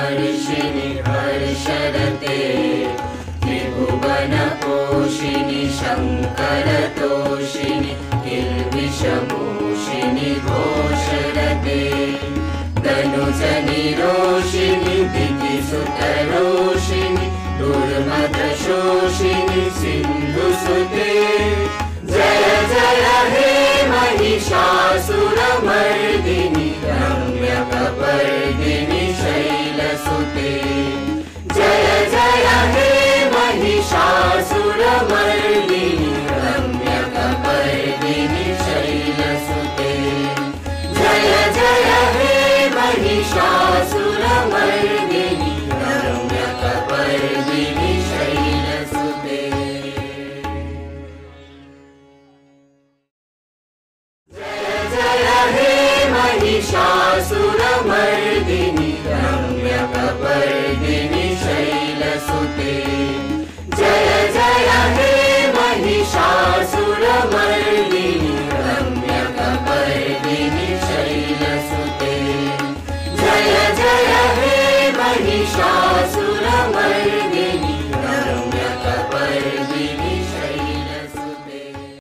हर्षिणि हर्षरते त्रिभुवनपोषिणि शङ्करतोषिणि किल्बिषमोषिणि घोषरते तनुजनिरोषिणि दितिसुतरोषिणि दुर्मदशोषिणि सिन्धुसुते जय जय हे महिषासुरमर्दिनि रम्यकपर्दिनि शैलसुते जय जय हे महिषासुरमर्दिनि रम्यकपर्दिनि शैलसुते जय जय हे महिषासुरमर्दिनि रम्यकपर्दिनि शैलसुते महिषासुरमर्दिनि रम्यकपर्दिनि शैलसुते जय जय हे महिषासुरमर्दिनि रम्यकपर्दिनि शैलसुते जय जय हे महिषा